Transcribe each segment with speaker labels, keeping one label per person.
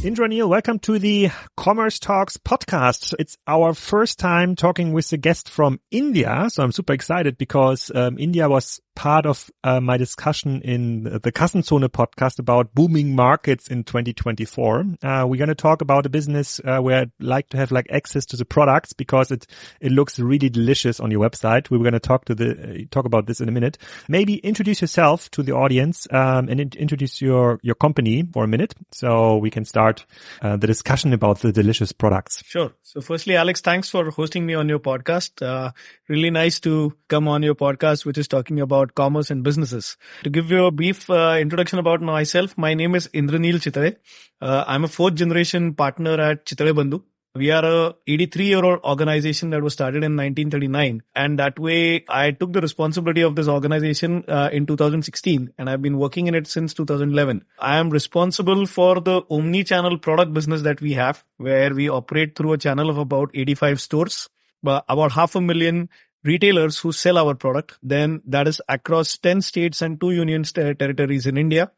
Speaker 1: Indraneel, welcome to the Commerce Talks podcast. It's our first time talking with a guest from India, so I'm super excited because India was part of my discussion in the Kassenzone podcast about booming markets in 2024. We're going to talk about a business where I'd like to have access to the products because it looks really delicious on your website. We were going to talk about this in a minute. Maybe introduce yourself to the audience and introduce your company for a minute so we can start the discussion about the delicious products.
Speaker 2: Sure. So firstly, Alex, thanks for hosting me on your podcast. Really nice to come on your podcast, which is talking about commerce and businesses. To give you a brief introduction about myself, my name is Indraneel Chitale. I'm a fourth generation partner at Chitale Bandhu. We are a 83-year-old organization that was started in 1939. And that way, I took the responsibility of this organization in 2016, and I've been working in it since 2011. I am responsible for the omni-channel product business that we have, where we operate through a channel of about 85 stores, about 500,000 retailers who sell our product. Then that is across 10 states and 2 union territories in India.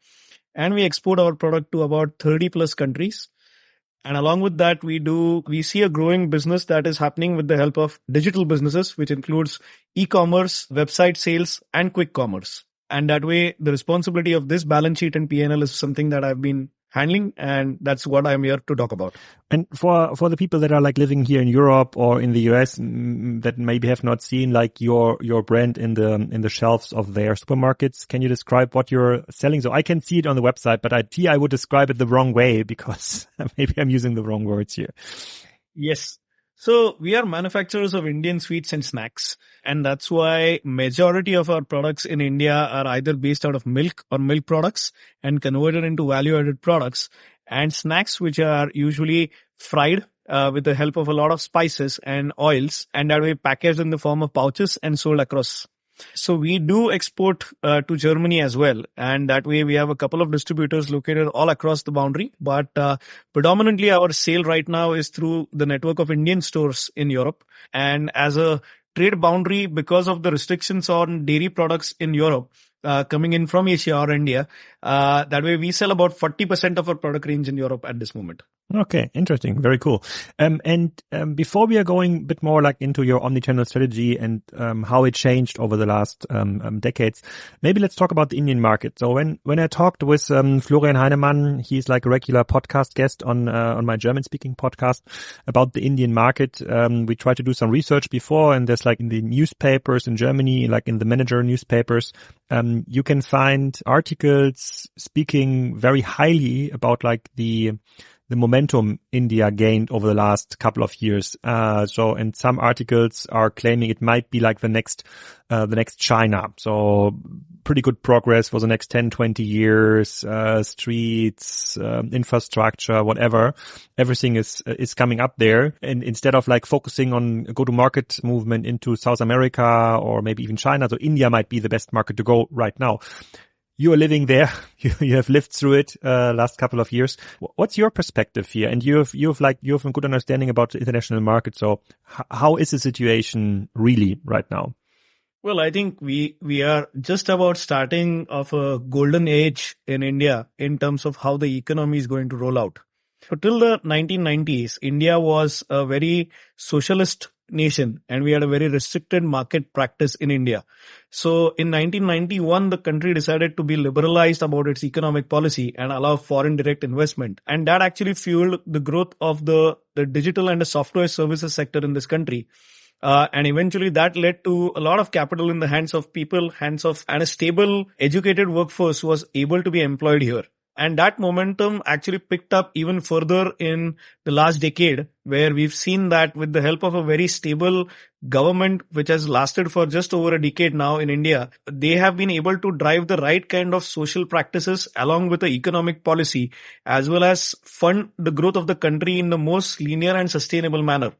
Speaker 2: And we export our product to about 30 plus countries. And along with that, we see a growing business that is happening with the help of digital businesses, which includes e-commerce, website sales, and quick commerce. And that way, the responsibility of this balance sheet and P&L is something that I've been handling, and that's what I'm here to talk about.
Speaker 1: And for the people that are living here in Europe or in the US that maybe have not seen your brand in the shelves of their supermarkets, can you describe what you're selling? So I can see it on the website, but I would describe it the wrong way because maybe I'm using the wrong words here.
Speaker 2: Yes. So we are manufacturers of Indian sweets and snacks, and that's why majority of our products in India are either based out of milk or milk products and converted into value-added products, and snacks which are usually fried with the help of a lot of spices and oils, and that way packaged in the form of pouches and sold across. So we do export to Germany as well. And that way we have a couple of distributors located all across the boundary. But predominantly our sale right now is through the network of Indian stores in Europe. And as a trade boundary, because of the restrictions on dairy products in Europe coming in from Asia or India, that way we sell about 40% of our product range in Europe at this moment.
Speaker 1: Okay, interesting. Very cool. And before we are going a bit more into your omnichannel strategy and how it changed over the last decades, maybe let's talk about the Indian market. So when I talked with Florian Heinemann, he's a regular podcast guest on my German-speaking podcast about the Indian market. We tried to do some research before, and there's in the newspapers in Germany, in the manager newspapers, you can find articles speaking very highly about the momentum India gained over the last couple of years. And some articles are claiming it might be the next China. So pretty good progress for the next 10, 20 years, streets, infrastructure, whatever. Everything is coming up there. And instead of focusing on go-to-market movement into South America or maybe even China, so India might be the best market to go right now. You are living there. You have lived through it last couple of years. What's your perspective here? And you have a good understanding about the international market. So how is the situation really right now?
Speaker 2: Well, I think we are just about starting of a golden age in India in terms of how the economy is going to roll out. So till the 1990s, India was a very socialist nation, and we had a very restricted market practice in India. So in 1991, the country decided to be liberalized about its economic policy and allow foreign direct investment. And that actually fueled the growth of the digital and the software services sector in this country. And eventually that led to a lot of capital in the hands of people, and a stable, educated workforce who was able to be employed here. And that momentum actually picked up even further in the last decade, where we've seen that with the help of a very stable government, which has lasted for just over a decade now in India, they have been able to drive the right kind of social practices along with the economic policy, as well as fund the growth of the country in the most linear and sustainable manner.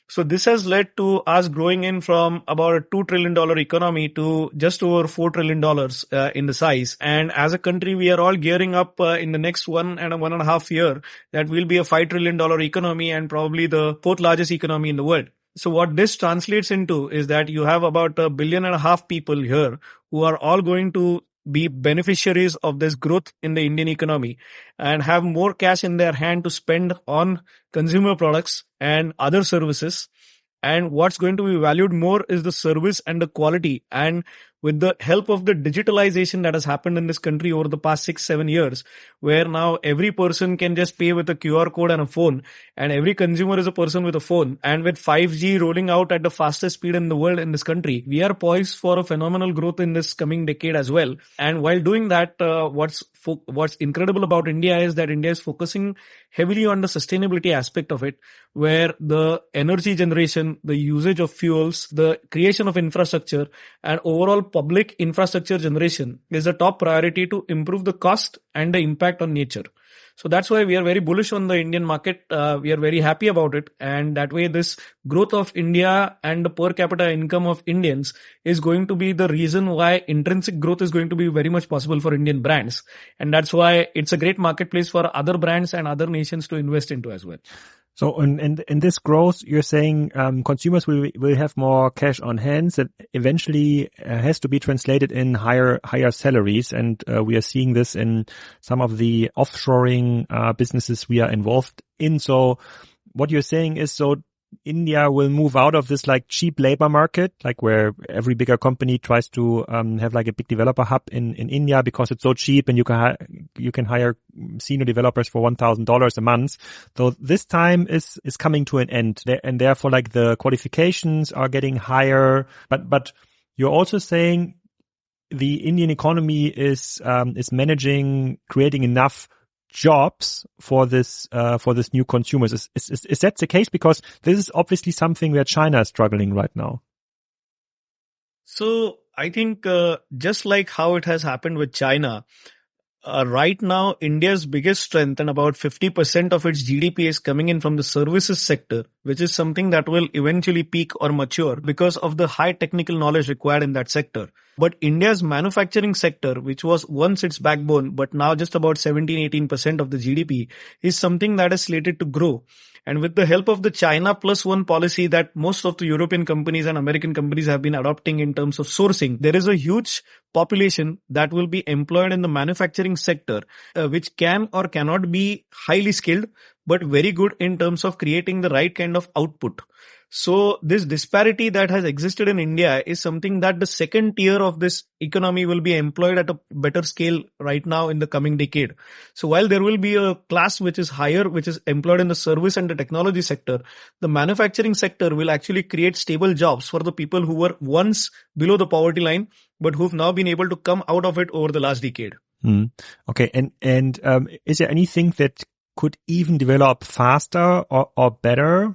Speaker 2: So this has led to us growing in from about a $2 trillion economy to just over $4 trillion in the size. And as a country, we are all gearing up in the next 1.5 year that will be a $5 trillion economy and probably the fourth largest economy in the world. So what this translates into is that you have about 1.5 billion people here who are all going to be beneficiaries of this growth in the Indian economy and have more cash in their hand to spend on consumer products and other services. And what's going to be valued more is the service and the quality. And with the help of the digitalization that has happened in this country over the past 6-7 years, where now every person can just pay with a QR code and a phone, and every consumer is a person with a phone. And with 5G rolling out at the fastest speed in the world in this country, we are poised for a phenomenal growth in this coming decade as well. And while doing that, what's incredible about India is that India is focusing heavily on the sustainability aspect of it, where the energy generation, the usage of fuels, the creation of infrastructure, and overall public infrastructure generation is a top priority to improve the cost and the impact on nature. So that's why we are very bullish on the Indian market. We are very happy about it. And that way, this growth of India and the per capita income of Indians is going to be the reason why intrinsic growth is going to be very much possible for Indian brands. And that's why it's a great marketplace for other brands and other nations to invest into as well.
Speaker 1: So in this growth, you're saying consumers will have more cash on hands that eventually has to be translated in higher salaries, and we are seeing this in some of the offshoring businesses we are involved in. So what you're saying is, so India will move out of this like cheap labor market, like where every bigger company tries to have like a big developer hub in India because it's so cheap and you can hire senior developers for $1,000 a month. So this time is coming to an end, and therefore like the qualifications are getting higher. But you're also saying the Indian economy is creating enough jobs for this new consumers. Is that the case? Because this is obviously something where China is struggling right now.
Speaker 2: So I think just like how it has happened with China, right now India's biggest strength and about 50% of its GDP is coming in from the services sector, which is something that will eventually peak or mature because of the high technical knowledge required in that sector. But India's manufacturing sector, which was once its backbone, but now just about 17-18% of the GDP, is something that is slated to grow. And with the help of the China Plus One policy that most of the European companies and American companies have been adopting in terms of sourcing, there is a huge population that will be employed in the manufacturing sector, which can or cannot be highly skilled, but very good in terms of creating the right kind of output. So this disparity that has existed in India is something that the second tier of this economy will be employed at a better scale right now in the coming decade. So while there will be a class which is higher, which is employed in the service and the technology sector, the manufacturing sector will actually create stable jobs for the people who were once below the poverty line, but who've now been able to come out of it over the last decade.
Speaker 1: Okay. And is there anything that could even develop faster or better,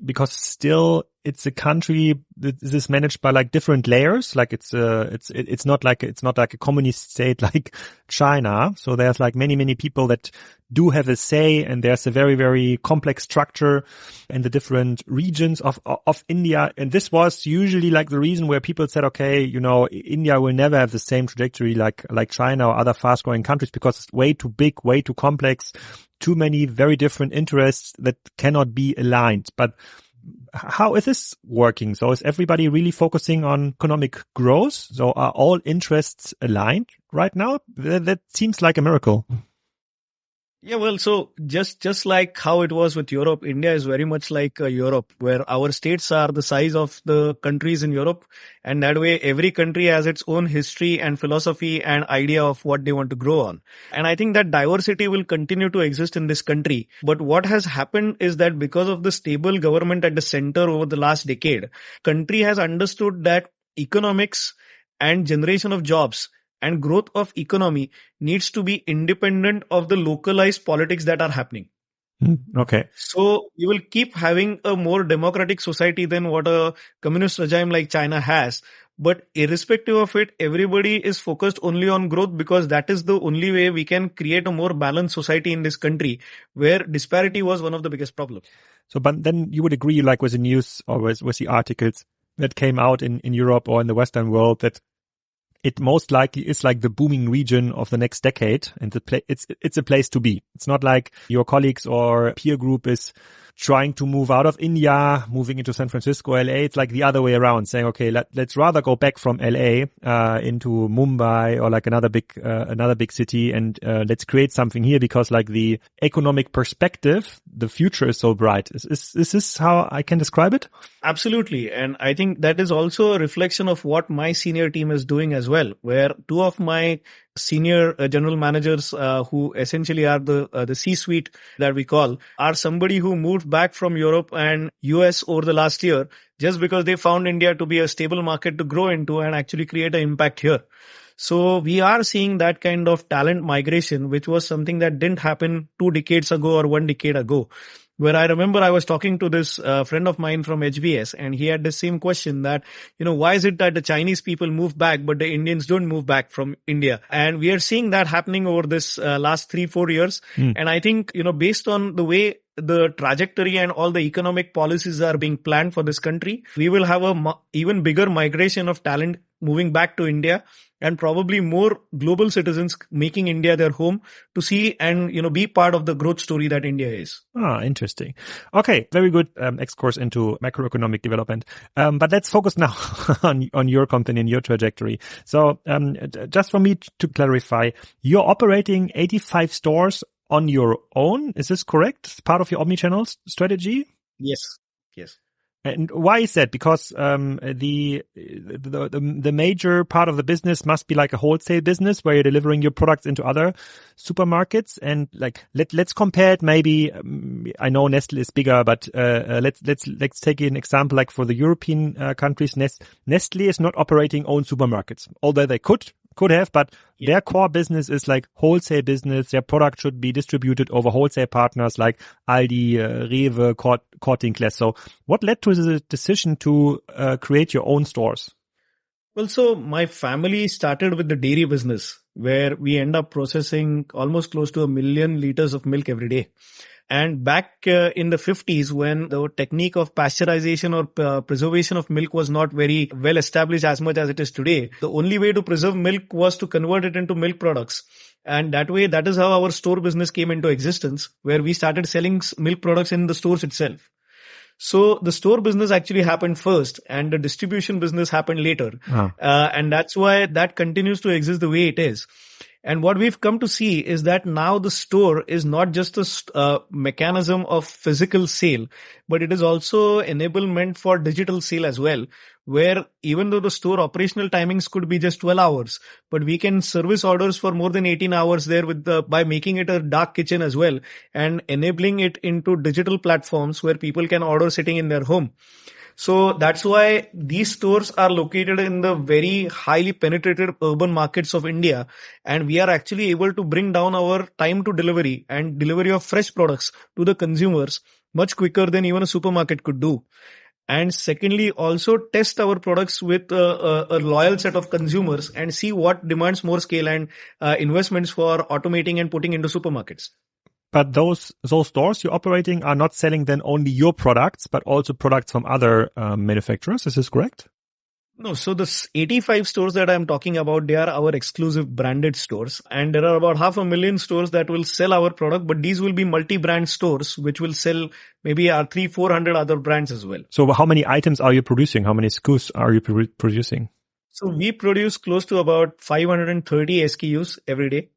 Speaker 1: because still it's a country that is managed by like different layers. Like it's not like a communist state like China. So there's like many people that do have a say, and there's a very, very complex structure in the different regions of India. And this was usually like the reason where people said, okay, India will never have the same trajectory like China or other fast growing countries because it's way too big, way too complex, too many very different interests that cannot be aligned. But how is this working? So is everybody really focusing on economic growth? So are all interests aligned right now? That seems like a miracle.
Speaker 2: Yeah, well, so just like how it was with Europe, India is very much like Europe, where our states are the size of the countries in Europe. And that way, every country has its own history and philosophy and idea of what they want to grow on. And I think that diversity will continue to exist in this country. But what has happened is that because of the stable government at the center over the last decade, country has understood that economics and generation of jobs and growth of economy needs to be independent of the localized politics that are happening.
Speaker 1: Okay.
Speaker 2: So you will keep having a more democratic society than what a communist regime like China has. But irrespective of it, everybody is focused only on growth because that is the only way we can create a more balanced society in this country where disparity was one of the biggest problems.
Speaker 1: So, but then you would agree like with the news or with the articles that came out in Europe or in the Western world that it most likely is like the booming region of the next decade, and it's a place to be. It's not like your colleagues or peer group is trying to move out of India, moving into San Francisco, LA. It's like the other way around, saying, okay, let's rather go back from LA into Mumbai or like another big city, and let's create something here because like the economic perspective, the future is so bright. Is this how I can describe it?
Speaker 2: Absolutely. And I think that is also a reflection of what my senior team is doing as well, where two of my senior general managers who essentially are the C-suite that we call are somebody who moved back from Europe and US over the last year just because they found India to be a stable market to grow into and actually create an impact here. So we are seeing that kind of talent migration, which was something that didn't happen 2 decades ago or 1 decade ago. Where I remember I was talking to this friend of mine from HBS, and he had the same question that, why is it that the Chinese people move back, but the Indians don't move back from India? And we are seeing that happening over this last 3-4 years. And I think, based on the way the trajectory and all the economic policies are being planned for this country, we will have a even bigger migration of talent moving back to India, and probably more global citizens making India their home to see and, be part of the growth story that India is.
Speaker 1: Ah, interesting. Okay. Very good excursus into macroeconomic development. But let's focus now on your company and your trajectory. So, just for me to clarify, you're operating 85 stores on your own. Is this correct? It's part of your omnichannel strategy?
Speaker 2: Yes. Yes.
Speaker 1: And why is that? Because the major part of the business must be like a wholesale business where you're delivering your products into other supermarkets. And like let's compare it. Maybe I know Nestle is bigger, but let's take an example. Like for the European countries, Nestle is not operating own supermarkets, although they could have, but their core business is like wholesale business. Their product should be distributed over wholesale partners like Aldi, Rewe, Korting. So what led to the decision to create your own stores?
Speaker 2: Well, so my family started with the dairy business, where we end up processing almost close to 1 million liters of milk every day. And back in the 50s, when the technique of pasteurization or preservation of milk was not very well established as much as it is today, the only way to preserve milk was to convert it into milk products. And that is how our store business came into existence, where we started selling milk products in the stores itself. So the store business actually happened first and the distribution business happened later. And that's why that continues to exist the way it is. And what we've come to see is that now the store is not just a mechanism of physical sale, but it is also enablement for digital sale as well, where even though the store operational timings could be just 12 hours, but we can service orders for more than 18 hours there by making it a dark kitchen as well and enabling it into digital platforms where people can order sitting in their home. So that's why these stores are located in the very highly penetrated urban markets of India. And we are actually able to bring down our time to delivery and delivery of fresh products to the consumers much quicker than even a supermarket could do. And secondly, also test our products with a loyal set of consumers and see what demands more scale and investments for automating and putting into supermarkets.
Speaker 1: But those stores you're operating are not selling then only your products, but also products from other manufacturers. Is this correct?
Speaker 2: No. So the 85 stores that I'm talking about, they are our exclusive branded stores. And there are about 500,000 stores that will sell our product, but these will be multi-brand stores, which will sell maybe our 300-400 other brands as well.
Speaker 1: So how many items are you producing? How many SKUs are you producing?
Speaker 2: So we produce close to about 530 SKUs every day.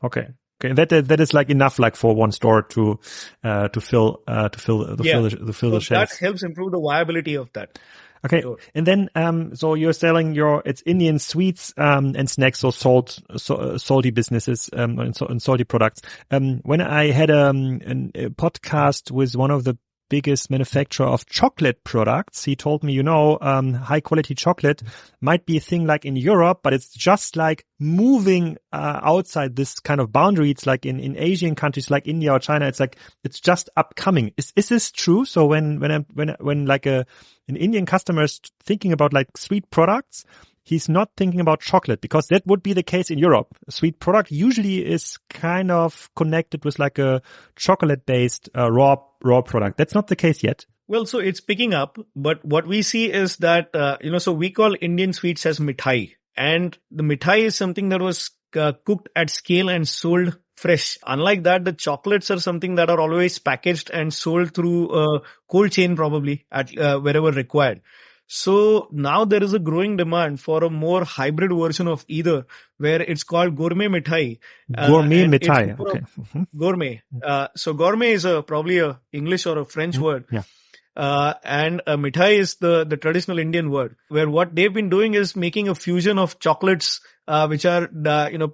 Speaker 1: Okay. Okay, that is like enough, like for one store to fill the shelves.
Speaker 2: That helps improve the viability of that.
Speaker 1: Okay, sure. And then so you're selling it's Indian sweets and snacks, so salty businesses and salty products. When I had a podcast with one of the biggest manufacturer of chocolate products, he told me, high quality chocolate might be a thing like in Europe, but it's just like moving outside this kind of boundary. It's like in Asian countries like India or China, it's just upcoming. Is this true? So when like an Indian customer is thinking about like sweet products, he's not thinking about chocolate, because that would be the case in Europe. A sweet product usually is kind of connected with like a chocolate-based raw product. That's not the case yet.
Speaker 2: Well, so it's picking up, but what we see is that, so we call Indian sweets as mithai. And the mithai is something that was cooked at scale and sold fresh. Unlike that, the chocolates are something that are always packaged and sold through a cold chain probably at wherever required. So now there is a growing demand for a more hybrid version of either, where it's called gourmet mithai.
Speaker 1: Gourmet
Speaker 2: And it's
Speaker 1: mithai.
Speaker 2: more
Speaker 1: Okay.
Speaker 2: of gourmet. So gourmet is probably a English or a French word.
Speaker 1: Yeah.
Speaker 2: And mithai is the traditional Indian word, where what they've been doing is making a fusion of chocolates, which are,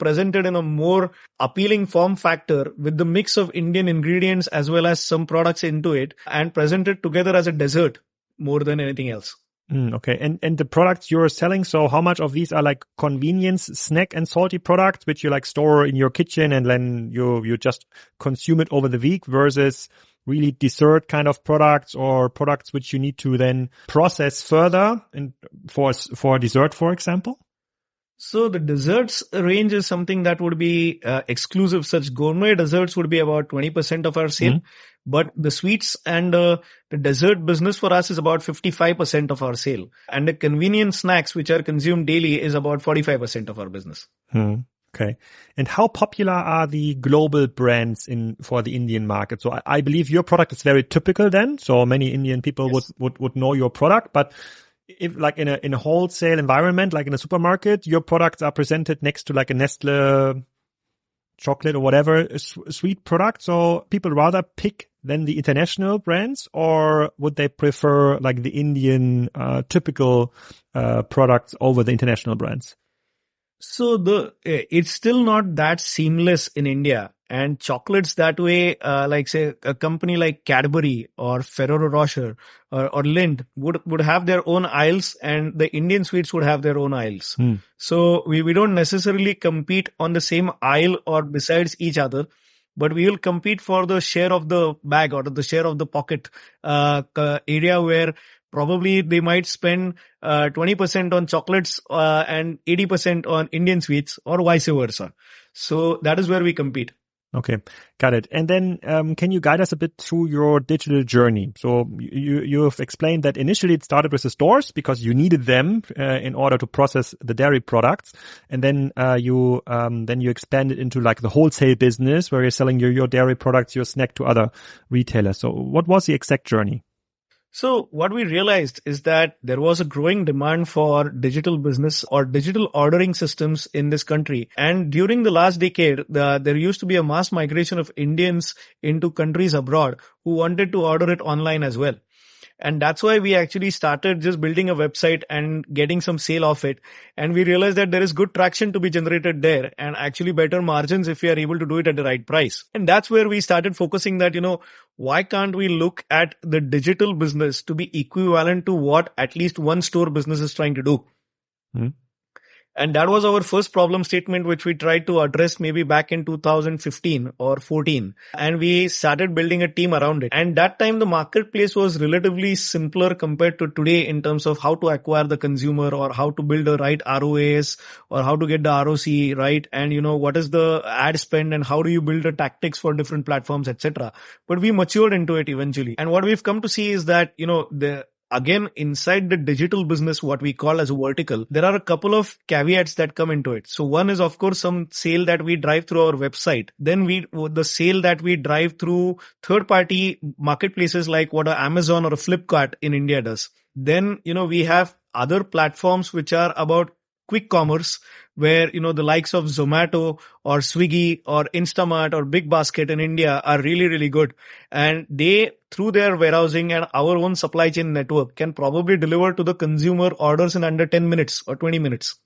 Speaker 2: presented in a more appealing form factor with the mix of Indian ingredients as well as some products into it, and presented together as a dessert more than anything else.
Speaker 1: Okay. And the products you're selling, so how much of these are like convenience snack and salty products, which you like store in your kitchen and then you just consume it over the week, versus really dessert kind of products or products which you need to then process further and for dessert, for example?
Speaker 2: So the desserts range is something that would be exclusive. Such gourmet desserts would be about 20% of our sale. But the sweets and the dessert business for us is about 55% of our sale. And the convenient snacks, which are consumed daily, is about 45% of our business.
Speaker 1: Okay. And how popular are the global brands for the Indian market? So I believe your product is very typical then. So many Indian people
Speaker 2: Yes.
Speaker 1: would know your product, but if like in a wholesale environment, like in a supermarket, your products are presented next to like a Nestle chocolate or whatever sweet product. So people rather pick than the international brands, or would they prefer like the Indian typical products over the international brands?
Speaker 2: So it's still not that seamless in India, and chocolates that way, like say a company like Cadbury or Ferrero Rocher or Lindt would have their own aisles, and the Indian sweets would have their own aisles. So we don't necessarily compete on the same aisle or besides each other, but we will compete for the share of the bag or the share of the pocket area, where probably they might spend 20% on chocolates and 80% on Indian sweets, or vice versa. So that is where we compete.
Speaker 1: Okay, got it. And then can you guide us a bit through your digital journey? So you have explained that initially it started with the stores because you needed them in order to process the dairy products, and then you expanded into like the wholesale business where you're selling your dairy products, your snack to other retailers. So what was the exact journey?
Speaker 2: So what we realized is that there was a growing demand for digital business or digital ordering systems in this country. And during the last decade, there used to be a mass migration of Indians into countries abroad who wanted to order it online as well. And that's why we actually started just building a website and getting some sale of it. And we realized that there is good traction to be generated there, and actually better margins if we are able to do it at the right price. And that's where we started focusing that, why can't we look at the digital business to be equivalent to what at least one store business is trying to do? And that was our first problem statement, which we tried to address maybe back in 2015 or 14. And we started building a team around it. And that time the marketplace was relatively simpler compared to today in terms of how to acquire the consumer, or how to build a right ROAS, or how to get the ROC right. And what is the ad spend, and how do you build the tactics for different platforms, etc. But we matured into it eventually. And what we've come to see is that, again, inside the digital business, what we call as a vertical, there are a couple of caveats that come into it. So one is, of course, some sale that we drive through our website. Then the sale that we drive through third-party marketplaces like what a Amazon or a Flipkart in India does. Then, we have other platforms which are about quick commerce, where, the likes of Zomato or Swiggy or Instamart or Big Basket in India are really, really good. And they, through their warehousing and our own supply chain network, can probably deliver to the consumer orders in under 10 minutes or 20 minutes.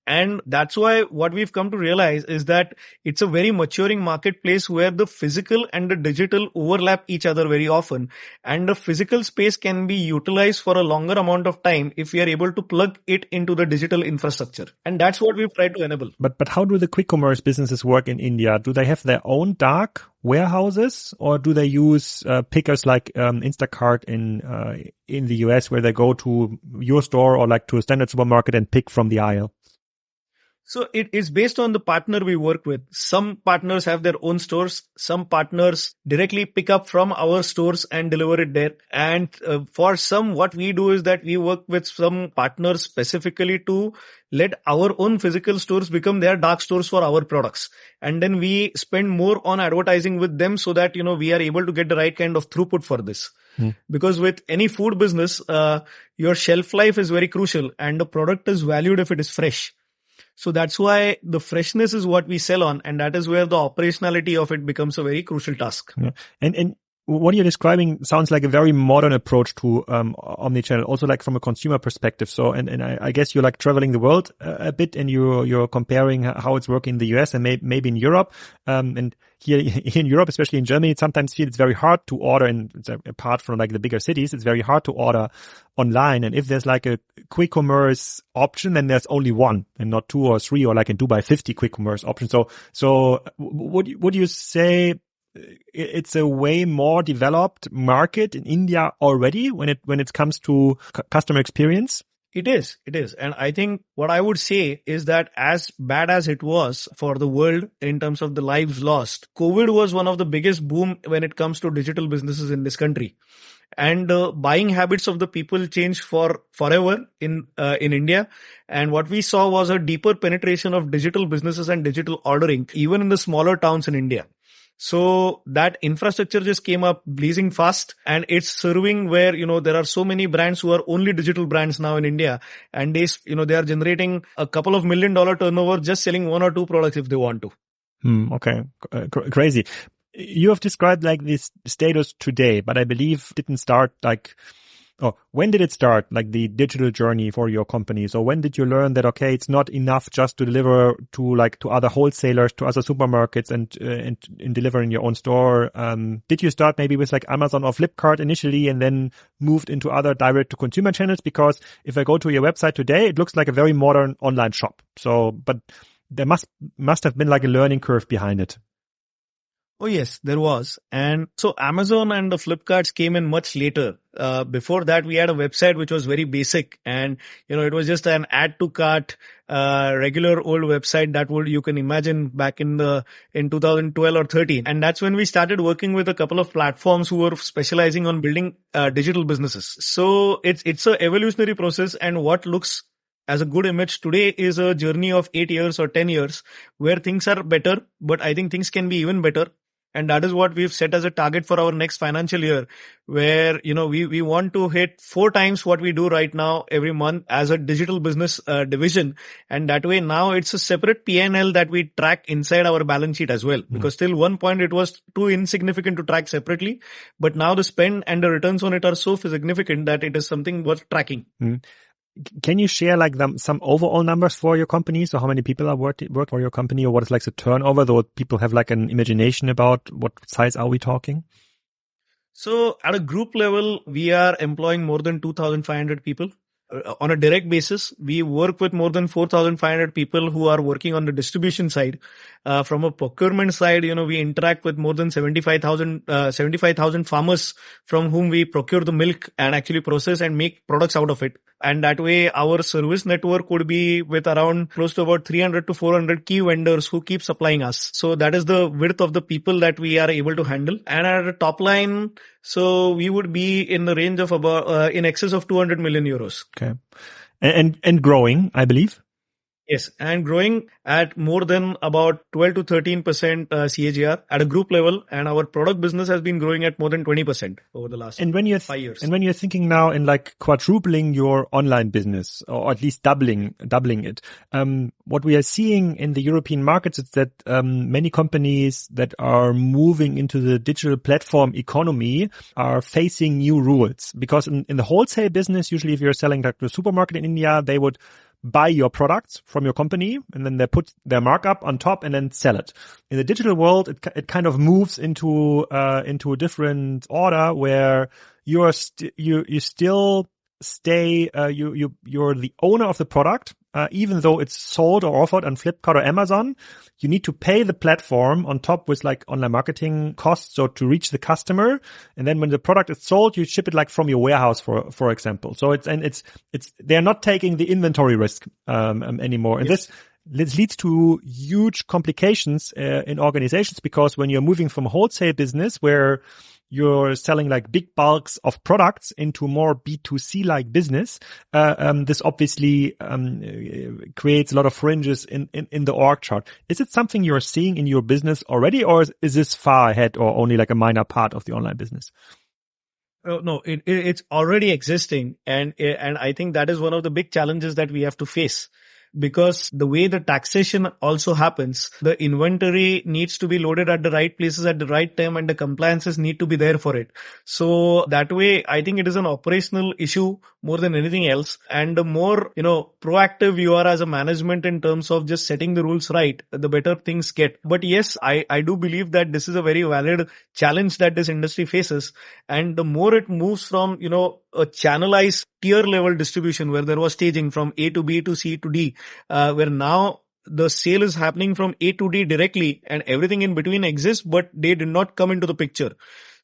Speaker 2: And that's why what we've come to realize is that it's a very maturing marketplace where the physical and the digital overlap each other very often. And the physical space can be utilized for a longer amount of time if we are able to plug it into the digital infrastructure. And that's what we've tried to enable.
Speaker 1: But how do the quick commerce businesses work in India? Do they have their own dark warehouses, or do they use pickers like Instacart in the US, where they go to your store or like to a standard supermarket and pick from the aisle?
Speaker 2: So it is based on the partner we work with. Some partners have their own stores. Some partners directly pick up from our stores and deliver it there. And for some, what we do is that we work with some partners specifically to let our own physical stores become their dark stores for our products. And then we spend more on advertising with them so that, we are able to get the right kind of throughput for this. Because with any food business, your shelf life is very crucial and the product is valued if it is fresh. So that's why the freshness is what we sell on, and that is where the operationality of it becomes a very crucial task.
Speaker 1: Yeah. And what you're describing sounds like a very modern approach to omnichannel, also like from a consumer perspective. So, and I guess you're like traveling the world a bit, and you're comparing how it's working in the US and maybe in Europe. And here in Europe, especially in Germany, it sometimes feels it's very hard to order, and apart from like the bigger cities, it's very hard to order online. And if there's like a quick commerce option, then there's only one and not two or three, or like in Dubai, 50 quick commerce options. So would you say it's a way more developed market in India already when it comes to customer experience?
Speaker 2: It is. And I think what I would say is that as bad as it was for the world in terms of the lives lost, COVID was one of the biggest boom when it comes to digital businesses in this country. And buying habits of the people changed forever in India. And what we saw was a deeper penetration of digital businesses and digital ordering, even in the smaller towns in India. So that infrastructure just came up blazing fast, and it's serving where, there are so many brands who are only digital brands now in India, and they are generating a couple of $1 million turnover just selling one or two products if they want to.
Speaker 1: Okay. Crazy. You have described like this status today, but I believe it didn't start when did it start, like the digital journey for your company? So when did you learn that, okay, it's not enough just to deliver to other wholesalers, to other supermarkets and deliver in your own store? Did you start maybe with like Amazon or Flipkart initially and then moved into other direct to consumer channels? Because if I go to your website today, it looks like a very modern online shop. So, but there must have been like a learning curve behind it.
Speaker 2: Oh yes, there was. And so Amazon and the Flipkarts came in much later. Before that, we had a website which was very basic, and it was just an add to cart, regular old website that you can imagine back in 2012 or 13. And that's when we started working with a couple of platforms who were specializing on building digital businesses. So it's a evolutionary process, and what looks as a good image today is a journey of 8 years or 10 years where things are better, but I think things can be even better. And that is what we've set as a target for our next financial year, where, we want to hit 4 times what we do right now every month as a digital business division. And that way now it's a separate P&L that we track inside our balance sheet as well. Because till one point it was too insignificant to track separately. But now the spend and the returns on it are so significant that it is something worth tracking.
Speaker 1: Can you share like some overall numbers for your company? So how many people are work for your company, or what is like the turnover, though people have like an imagination about what size are we talking?
Speaker 2: So at a group level, we are employing more than 2,500 people. On a direct basis, we work with more than 4,500 people who are working on the distribution side. From a procurement side, we interact with more than 75,000 farmers from whom we procure the milk and actually process and make products out of it. And that way, our service network would be with around close to about 300 to 400 key vendors who keep supplying us. So that is the width of the people that we are able to handle. And at a top line, so we would be in the range of about in excess of 200 million euros.
Speaker 1: Okay. And growing, I believe.
Speaker 2: Yes, and growing at more than about 12 to 13% CAGR at a group level, and our product business has been growing at more than 20% over the last 5 years.
Speaker 1: And when you're thinking now in like quadrupling your online business, or at least doubling it, what we are seeing in the European markets is that many companies that are moving into the digital platform economy are facing new rules. Because in the wholesale business, usually if you're selling like to a supermarket in India, they would buy your products from your company and then they put their markup on top and then sell it. In the digital world, it kind of moves into a different order where you still stay, you're the owner of the product, even though it's sold or offered on Flipkart or Amazon. You need to pay the platform on top with like online marketing costs, so to reach the customer. And then when the product is sold, you ship it like from your warehouse, for example. So they're not taking the inventory risk anymore. And
Speaker 2: yes.
Speaker 1: this leads to huge complications in organizations, because when you're moving from wholesale business where you're selling like big bulks of products into more B2C like business, this obviously creates a lot of fringes in the org chart. Is it something you're seeing in your business already, or is this far ahead or only like a minor part of the online business?
Speaker 2: No, it's already existing. And I think that is one of the big challenges that we have to face. Because the way the taxation also happens, the inventory needs to be loaded at the right places at the right time, and the compliances need to be there for it. So that way, I think it is an operational issue more than anything else. And the more, proactive you are as a management in terms of just setting the rules right, the better things get. But yes, I do believe that this is a very valid challenge that this industry faces. And the more it moves from, a channelized tier level distribution where there was staging from A to B to C to D, where now the sale is happening from A to D directly and everything in between exists, but they did not come into the picture.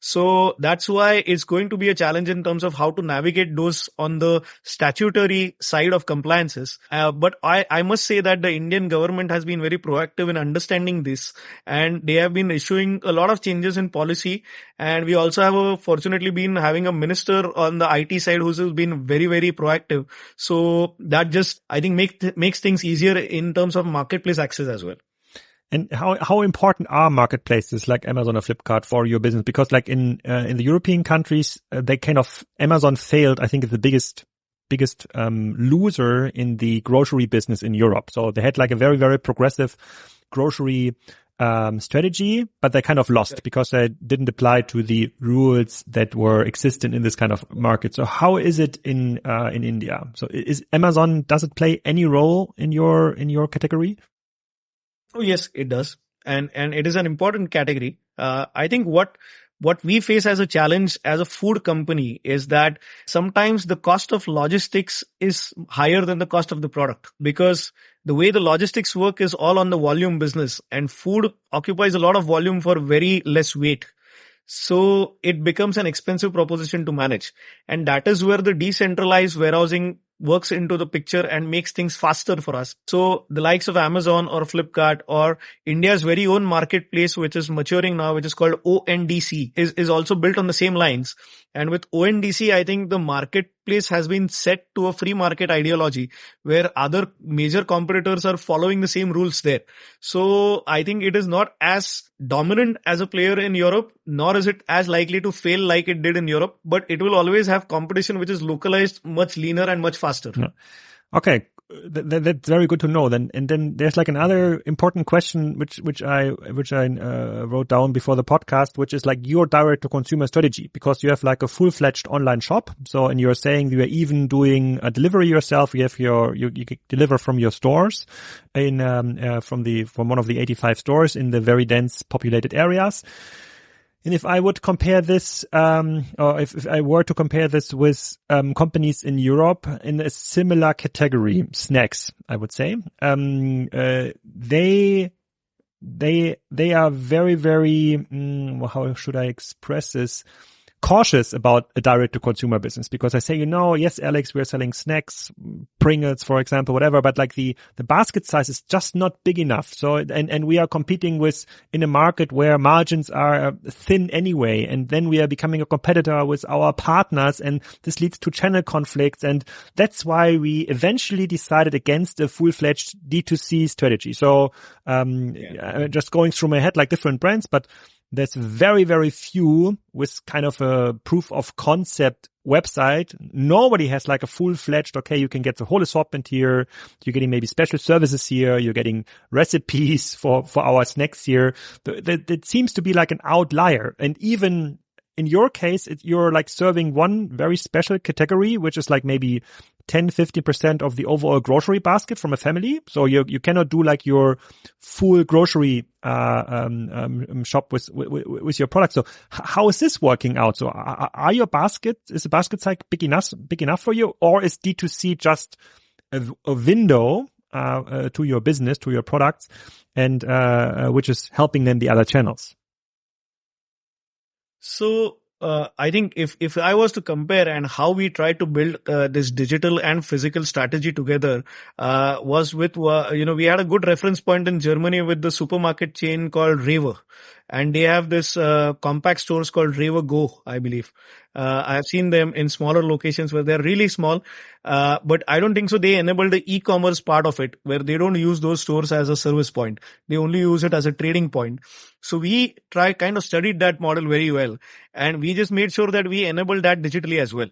Speaker 2: So that's why it's going to be a challenge in terms of how to navigate those on the statutory side of compliances. But I must say that the Indian government has been very proactive in understanding this, and they have been issuing a lot of changes in policy. And we also have fortunately been having a minister on the IT side who's been very, very proactive. So that just, I think, makes things easier in terms of marketplace access as well.
Speaker 1: And how important are marketplaces like Amazon or Flipkart for your business? Because like in the European countries, Amazon failed. I think it's the biggest loser in the grocery business in Europe. So they had like a very, very progressive grocery strategy, but they kind of lost because they didn't apply to the rules that were existent in this kind of market. So how is it in India? So does it play any role in your category?
Speaker 2: Oh, yes, it does. And it is an important category. I think what we face as a challenge as a food company is that sometimes the cost of logistics is higher than the cost of the product, because the way the logistics work is all on the volume business, and food occupies a lot of volume for very less weight. So it becomes an expensive proposition to manage. And that is where the decentralized warehousing works into the picture and makes things faster for us. So the likes of Amazon or Flipkart or India's very own marketplace, which is maturing now, which is called ONDC, is also built on the same lines. And with ONDC, I think the marketplace has been set to a free market ideology where other major competitors are following the same rules there. So I think it is not as dominant as a player in Europe, nor is it as likely to fail like it did in Europe, but it will always have competition which is localized, much leaner and much faster.
Speaker 1: Yeah. Okay. That's very good to know. And then there's like another important question which I wrote down before the podcast, which is like your direct to consumer strategy, because you have like a full-fledged online shop. So, and you're saying you are even doing a delivery yourself. You have you deliver from your stores from one of the 85 stores in the very dense populated areas. And if I would compare this, or if I were to compare this with companies in Europe in a similar category, snacks, I would say, they are very, very, how should I express this? Cautious about a direct-to-consumer business, because I say, yes, Alex, we're selling snacks, Pringles, for example, whatever, but like the basket size is just not big enough. So, and we are competing in a market where margins are thin anyway, and then we are becoming a competitor with our partners, and this leads to channel conflicts, and that's why we eventually decided against a full-fledged D2C strategy. So, just going through my head like different brands, but there's very, very few with kind of a proof of concept website. Nobody has like a full-fledged, okay, you can get the whole assortment here. You're getting maybe special services here. You're getting recipes for our snacks here. That seems to be like an outlier. And even in your case, you're like serving one very special category, which is like maybe 10-50% of the overall grocery basket from a family. So you cannot do like your full grocery shop with your product. So how is this working out? So is the basket size big enough for you, or is D2C just a window to your business, to your products, and which is helping then the other channels?
Speaker 2: So I think if I was to compare and how we try to build this digital and physical strategy together, was with, we had a good reference point in Germany with the supermarket chain called Rewe. And they have this compact stores called Rewe Go, I believe. I have seen them in smaller locations where they're really small. But I don't think so. They enable the e-commerce part of it, where they don't use those stores as a service point. They only use it as a trading point. So we kind of studied that model very well. And we just made sure that we enable that digitally as well.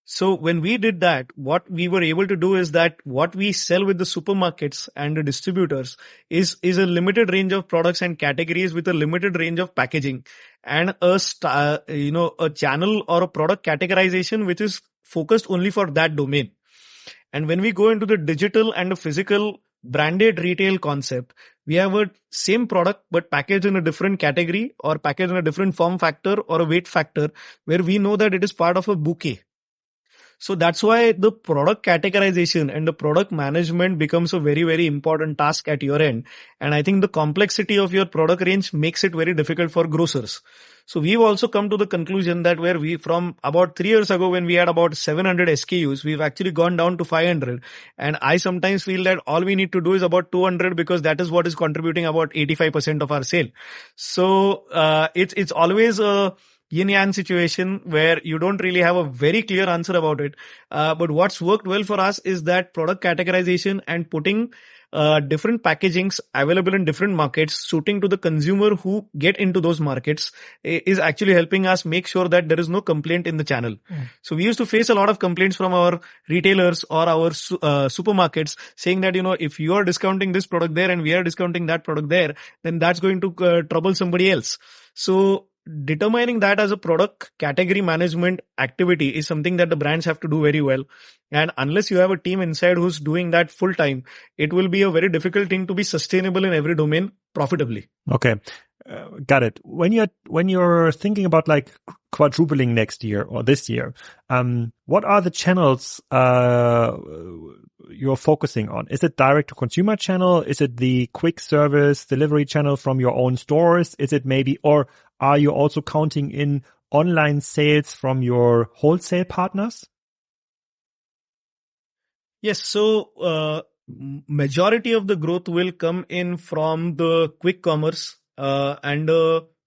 Speaker 2: So when we did that, what we were able to do is that what we sell with the supermarkets and the distributors is a limited range of products and categories with a limited range of packaging and a channel or a product categorization which is focused only for that domain. And when we go into the digital and the physical branded retail concept, we have a same product but packaged in a different category or packaged in a different form factor or a weight factor where we know that it is part of a bouquet. So that's why the product categorization and the product management becomes a very, very important task at your end. And I think the complexity of your product range makes it very difficult for grocers. So we've also come to the conclusion that where we, from about 3 years ago when we had about 700 SKUs, we've actually gone down to 500. And I sometimes feel that all we need to do is about 200 because that is what is contributing about 85% of our sale. So it's always a yin-yang situation where you don't really have a very clear answer about it. But what's worked well for us is that product categorization and putting different packagings available in different markets suiting to the consumer who get into those markets is actually helping us make sure that there is no complaint in the channel. So we used to face a lot of complaints from our retailers or our supermarkets saying that, if you are discounting this product there and we are discounting that product there, then that's going to trouble somebody else. So determining that as a product category management activity is something that the brands have to do very well. And unless you have a team inside who's doing that full time, it will be a very difficult thing to be sustainable in every domain profitably.
Speaker 1: Okay. Got it. When you're thinking about like quadrupling next year or this year, what are the channels you're focusing on? Is it direct to consumer channel? Is it the quick service delivery channel from your own stores? Is it maybe, or are you also counting in online sales from your wholesale partners?
Speaker 2: Yes. So majority of the growth will come in from the quick commerce and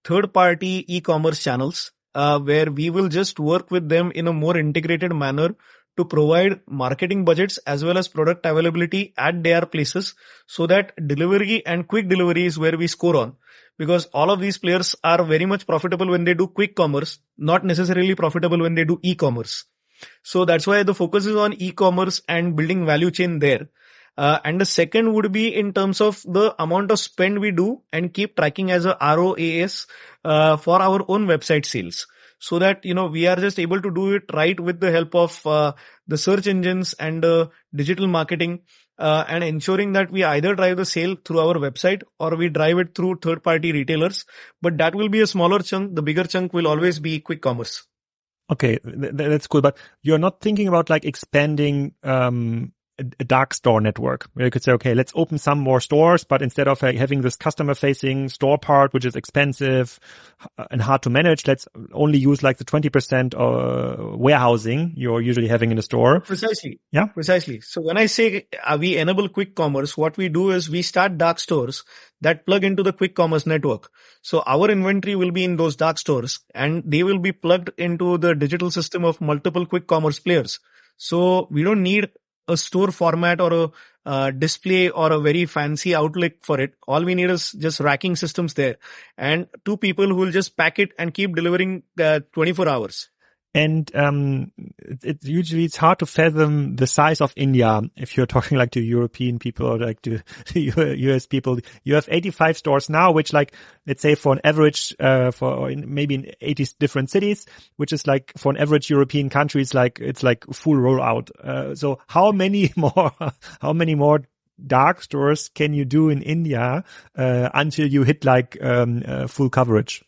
Speaker 2: third party e-commerce channels, where we will just work with them in a more integrated manner to provide marketing budgets as well as product availability at their places so that delivery and quick delivery is where we score on. Because all of these players are very much profitable when they do quick commerce, not necessarily profitable when they do e-commerce. So that's why the focus is on e-commerce and building value chain there. And the second would be in terms of the amount of spend we do and keep tracking as a ROAS for our own website sales. So that, we are just able to do it right with the help of the search engines and digital marketing and ensuring that we either drive the sale through our website or we drive it through third party retailers. But that will be a smaller chunk. The bigger chunk will always be quick commerce.
Speaker 1: Okay, that's cool. But you're not thinking about like expanding a dark store network where you could say, okay, let's open some more stores, but instead of having this customer facing store part, which is expensive and hard to manage, let's only use like the 20% warehousing you're usually having in the store.
Speaker 2: Precisely.
Speaker 1: Yeah.
Speaker 2: Precisely. So when I say we enable quick commerce, what we do is we start dark stores that plug into the quick commerce network. So our inventory will be in those dark stores and they will be plugged into the digital system of multiple quick commerce players. So we don't need a store format or a display or a very fancy outlet for it. All we need is just racking systems there and 2 people who will just pack it and keep delivering 24 hours.
Speaker 1: And it's hard to fathom the size of India if you're talking like to European people or like to US people. You have 85 stores now, which like, let's say for an average, maybe in 80 different cities, which is like for an average European country, it's like full rollout. So how many more dark stores can you do in India, until you hit like, full coverage?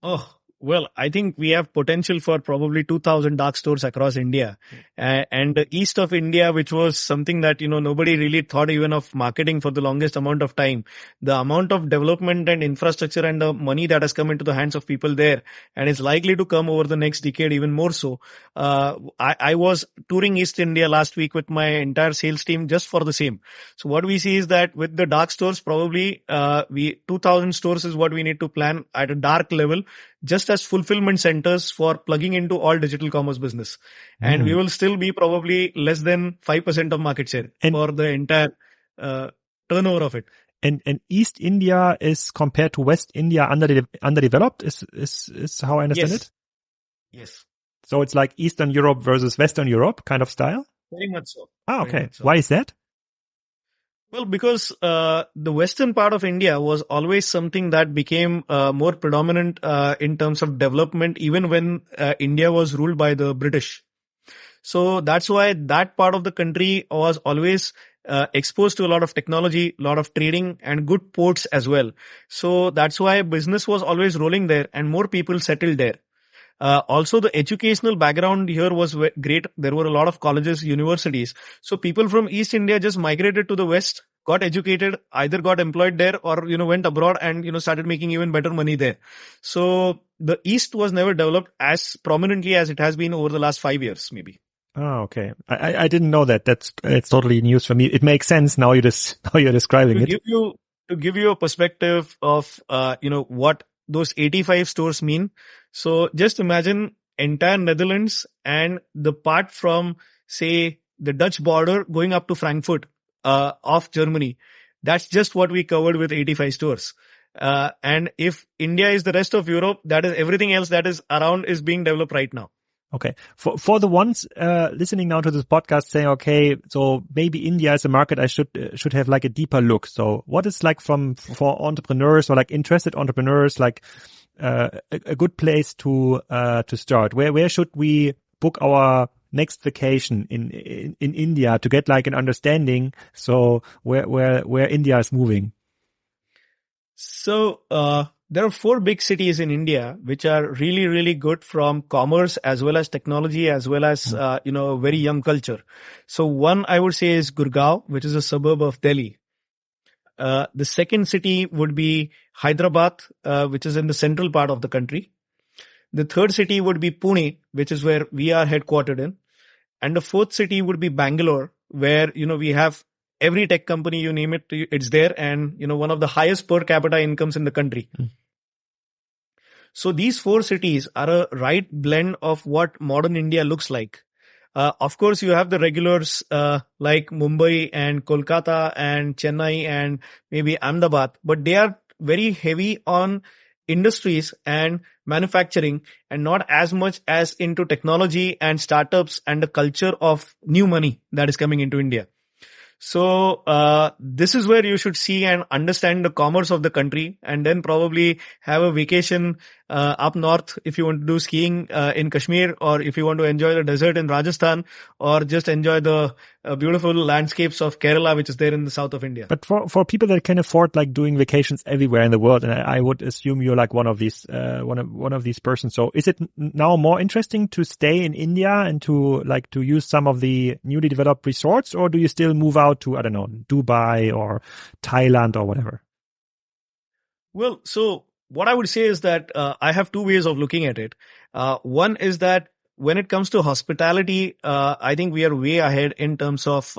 Speaker 2: Oh, Well, I think we have potential for probably 2,000 dark stores across India. And the east of India, which was something that, nobody really thought even of marketing for the longest amount of time. The amount of development and infrastructure and the money that has come into the hands of people there and is likely to come over the next decade even more so. I was touring East India last week with my entire sales team just for the same. So what we see is that with the dark stores, probably 2,000 stores is what we need to plan at a dark level, just as fulfillment centers for plugging into all digital commerce business. And we will still be probably less than 5% of market share for the entire turnover of it.
Speaker 1: And East India is compared to West India underdeveloped is how I understand it?
Speaker 2: Yes.
Speaker 1: So it's like Eastern Europe versus Western Europe kind of style?
Speaker 2: Very much so.
Speaker 1: Ah, okay. Why is that?
Speaker 2: Well, because the western part of India was always something that became more predominant in terms of development, even when India was ruled by the British. So that's why that part of the country was always exposed to a lot of technology, a lot of trading, and good ports as well. So that's why business was always rolling there and more people settled there. Also, the educational background here was great. There were a lot of colleges, universities. So people from East India just migrated to the West, got educated, either got employed there or, went abroad and, started making even better money there. So the East was never developed as prominently as it has been over the last 5 years, maybe.
Speaker 1: Oh, okay. I didn't know that. It's totally news for me. It makes sense now you're describing it.
Speaker 2: To give you a perspective of, what those 85 stores mean. So just imagine entire Netherlands and the part from, say, the Dutch border going up to Frankfurt, of Germany. That's just what we covered with 85 stores. And if India is the rest of Europe, that is everything else that is around is being developed right now.
Speaker 1: Okay. For the ones listening now to this podcast saying, okay, so maybe India is a market I should have like a deeper look. So what is like for entrepreneurs or like interested entrepreneurs, like a good place to start? Where should we book our next vacation in India to get like an understanding? So where India is moving?
Speaker 2: So, there are 4 big cities in India which are really, really good from commerce as well as technology as well as, very young culture. So one I would say is Gurgaon, which is a suburb of Delhi. The second city would be Hyderabad, which is in the central part of the country. The third city would be Pune, which is where we are headquartered in. And the fourth city would be Bangalore, where, we have every tech company, you name it, it's there. And, one of the highest per capita incomes in the country. So these 4 cities are a right blend of what modern India looks like. Of course, you have the regulars like Mumbai and Kolkata and Chennai and maybe Ahmedabad, but they are very heavy on industries and manufacturing and not as much as into technology and startups and the culture of new money that is coming into India. So this is where you should see and understand the commerce of the country, and then probably have a vacation up north if you want to do skiing in Kashmir, or if you want to enjoy the desert in Rajasthan, or just enjoy the beautiful landscapes of Kerala, which is there in the south of India.
Speaker 1: But for people that can afford like doing vacations everywhere in the world, and I would assume you're like one of these one of these persons. So is it now more interesting to stay in India and to use some of the newly developed resorts, or do you still move out to, I don't know, Dubai or Thailand or whatever?
Speaker 2: Well, so what I would say is that I have 2 ways of looking at it. One is that when it comes to hospitality, I think we are way ahead in terms of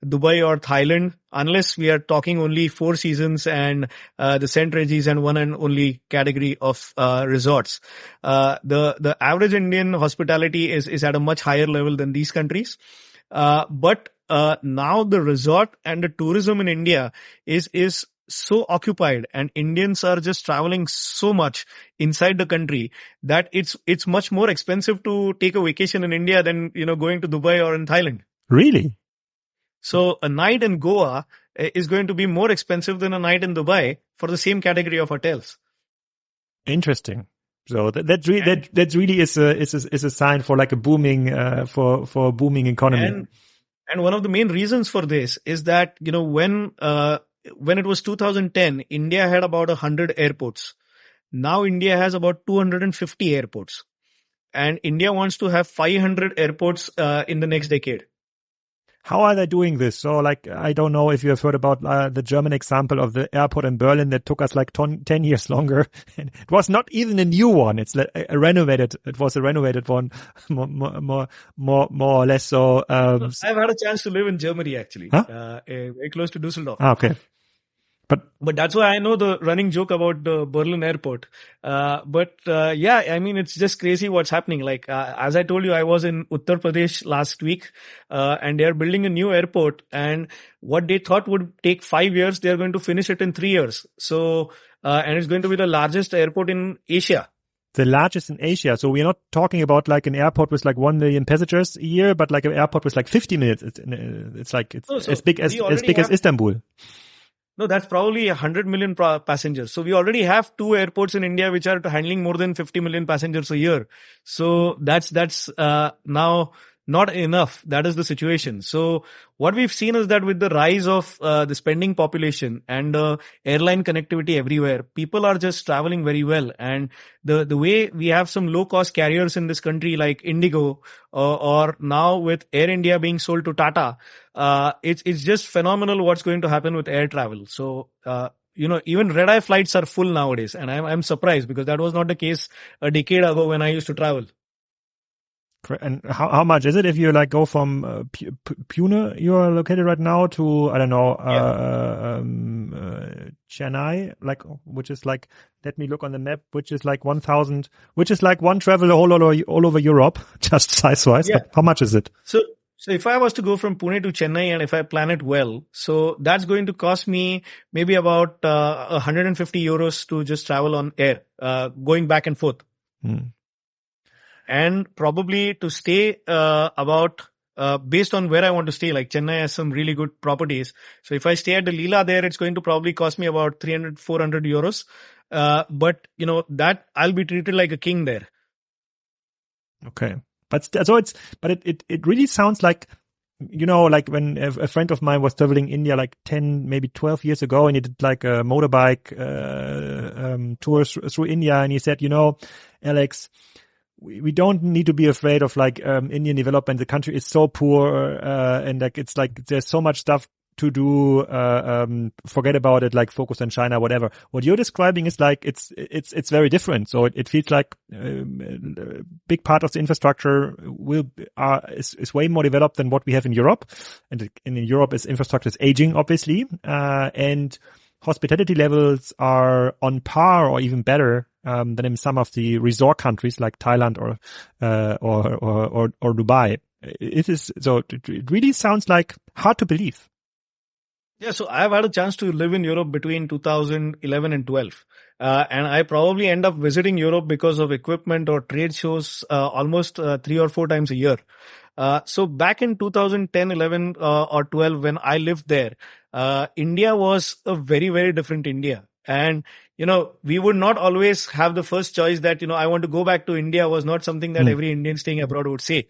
Speaker 2: Dubai or Thailand, unless we are talking only 4 seasons and the St. Regis and one and only category of resorts. The average Indian hospitality is at a much higher level than these countries. But now the resort and the tourism in India is so occupied, and Indians are just traveling so much inside the country that it's much more expensive to take a vacation in India than, going to Dubai or in Thailand.
Speaker 1: Really?
Speaker 2: So a night in Goa is going to be more expensive than a night in Dubai for the same category of hotels.
Speaker 1: Interesting. So that really is a sign for like a booming for a booming economy.
Speaker 2: And one of the main reasons for this is that, when it was 2010, India had about 100 airports. Now India has about 250 airports, and India wants to have 500 airports in the next decade.
Speaker 1: How are they doing this? So, like, I don't know if you have heard about the German example of the airport in Berlin that took us like 10 years longer. And it was not even a new one. It's a renovated. It was a renovated one, more or less. So,
Speaker 2: I've had a chance to live in Germany actually,
Speaker 1: huh?
Speaker 2: very close to Düsseldorf.
Speaker 1: Okay.
Speaker 2: But that's why I know the running joke about the Berlin airport. Yeah, I mean, it's just crazy what's happening. Like, as I told you, I was in Uttar Pradesh last week, and they're building a new airport, and what they thought would take 5 years, they're going to finish it in 3 years. So, and it's going to be the largest airport in Asia.
Speaker 1: The largest in Asia. So we're not talking about like an airport with like 1 million passengers a year, but like an airport with like 50 minutes. It's as big as Istanbul.
Speaker 2: No, that's probably 100 million passengers. So we already have 2 airports in India which are handling more than 50 million passengers a year. So that's now not enough. That is the situation. So what we've seen is that with the rise of the spending population and airline connectivity everywhere, people are just traveling very well. And the way we have some low cost carriers in this country like Indigo or now with Air India being sold to Tata, it's just phenomenal what's going to happen with air travel. So, even red-eye flights are full nowadays, and I'm surprised because that was not the case a decade ago when I used to travel.
Speaker 1: And how much is it if you like go from Pune, you are located right now, to, I don't know, Chennai, like, which is like, let me look on the map, which is like 1,000, which is like one travel all over Europe, just size-wise. Yeah. How much is it?
Speaker 2: So if I was to go from Pune to Chennai and if I plan it well, so that's going to cost me maybe about 150 euros to just travel on air, going back and forth. And probably to stay based on where I want to stay, like Chennai has some really good properties. So if I stay at the Leela there, it's going to probably cost me about 300, 400 euros. But that I'll be treated like a king there.
Speaker 1: Okay. But it really sounds like, like when a friend of mine was traveling India like 10, maybe 12 years ago, and he did like a motorbike tour through India, and he said, Alex, we don't need to be afraid of like Indian development. The country is so poor, and like it's like there's so much stuff to do. Forget about it. Like focus on China, whatever. What you're describing is like it's very different. So it feels like a big part of the infrastructure is way more developed than what we have in Europe, and in Europe, its infrastructure is aging, obviously, and hospitality levels are on par or even better than in some of the resort countries like Thailand or Dubai. It really sounds like hard to believe.
Speaker 2: Yeah, so I've had a chance to live in Europe between 2011 and 12. And I probably end up visiting Europe because of equipment or trade shows almost 3 or 4 times a year. So back in 2010, 11 or 12, when I lived there, India was a very, very different India. And, we would not always have the first choice that, I want to go back to India was not something that every Indian staying abroad would say.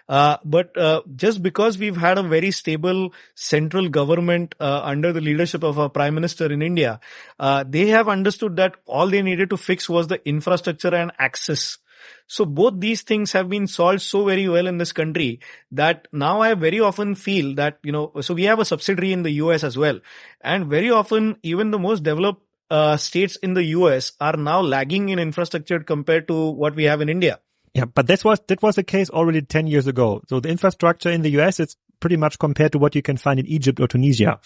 Speaker 2: But just because we've had a very stable central government under the leadership of our Prime Minister in India, they have understood that all they needed to fix was the infrastructure and access. So both these things have been solved so very well in this country that now I very often feel that, so we have a subsidiary in the US as well. And very often, even the most developed states in the US are now lagging in infrastructure compared to what we have in India.
Speaker 1: Yeah, but that was the case already 10 years ago. So the infrastructure in the US, it's pretty much compared to what you can find in Egypt or Tunisia.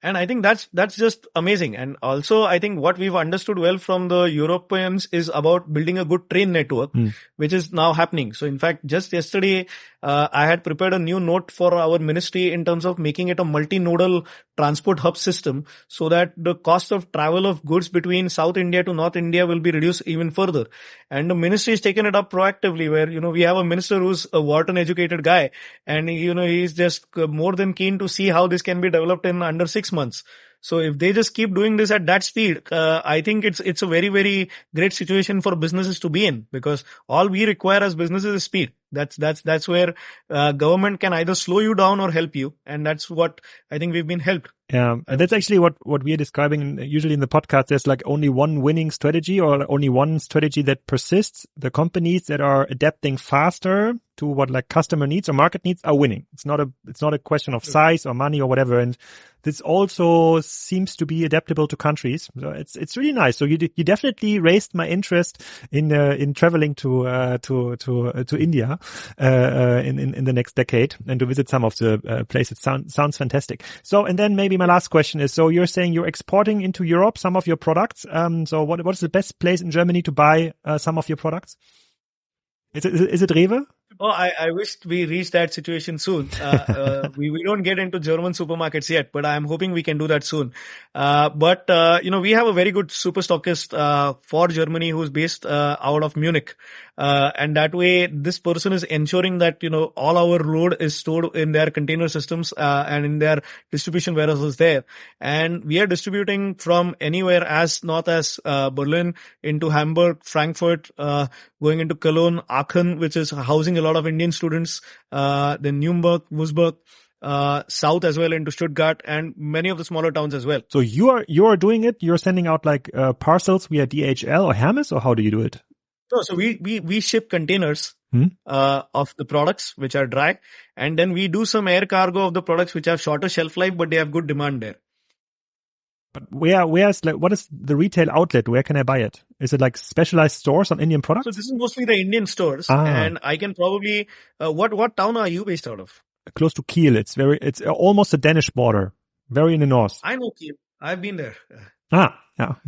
Speaker 2: And I think that's just amazing. And also, I think what we've understood well from the Europeans is about building a good train network, which is now happening. So in fact, just yesterday, I had prepared a new note for our ministry in terms of making it a multinodal transport hub system so that the cost of travel of goods between South India to North India will be reduced even further. And the ministry has taken it up proactively where, we have a minister who's a Wharton educated guy and, he's just more than keen to see how this can be developed in under 6 months. So if they just keep doing this at that speed, I think it's a very, very great situation for businesses to be in, because all we require as businesses is speed. That's where government can either slow you down or help you, and that's what I think we've been helped.
Speaker 1: Yeah, and that's actually what we are describing usually in the podcast. There's like only one winning strategy, or only one strategy that persists. The companies that are adapting faster to what like customer needs or market needs are winning. It's not a question of size or money or whatever. And this also seems to be adaptable to countries. So it's really nice. So you definitely raised my interest in traveling to India in the next decade, and to visit some of the places. Sounds fantastic. So, and then maybe my last question is, so you're saying you're exporting into Europe some of your products. So what is the best place in Germany to buy some of your products? Is it Rewe?
Speaker 2: Oh, I wish we reached that situation soon. We don't get into German supermarkets yet, but I'm hoping we can do that soon. But we have a very good super stockist, for Germany, who's based, out of Munich. And that way, this person is ensuring that, all our load is stored in their container systems, and in their distribution warehouses there. And we are distributing from anywhere as north as, Berlin into Hamburg, Frankfurt, going into Cologne, Aachen, which is housing a lot of Indian students, then Nuremberg, Würzburg, south as well into Stuttgart, and many of the smaller towns as well.
Speaker 1: So you are doing it. You're sending out like parcels via DHL or Hermes, or how do you do it?
Speaker 2: So we ship containers of the products which are dry, and then we do some air cargo of the products which have shorter shelf life, but they have good demand there.
Speaker 1: But what is the retail outlet? Where can I buy it? Is it like specialized stores on Indian products?
Speaker 2: So this is mostly the Indian stores, and I can probably, what town are you based out of?
Speaker 1: Close to Kiel. It's almost the Danish border, very in the north.
Speaker 2: I know Kiel. I've been there.
Speaker 1: Yeah,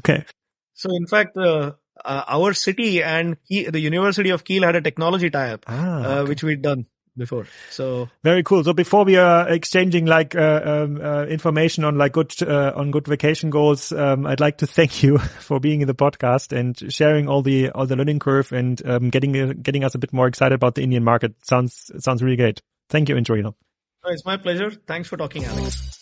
Speaker 1: okay.
Speaker 2: So in fact, our city and the University of Kiel had a technology tie-up, okay, which we'd done before. So
Speaker 1: very cool. So before we are exchanging like information on like good vacation goals, I'd like to thank you for being in the podcast and sharing all the learning curve and getting us a bit more excited about the Indian market. Sounds really great. Thank you, Indraneel.
Speaker 2: It's my pleasure. Thanks for talking, Alex.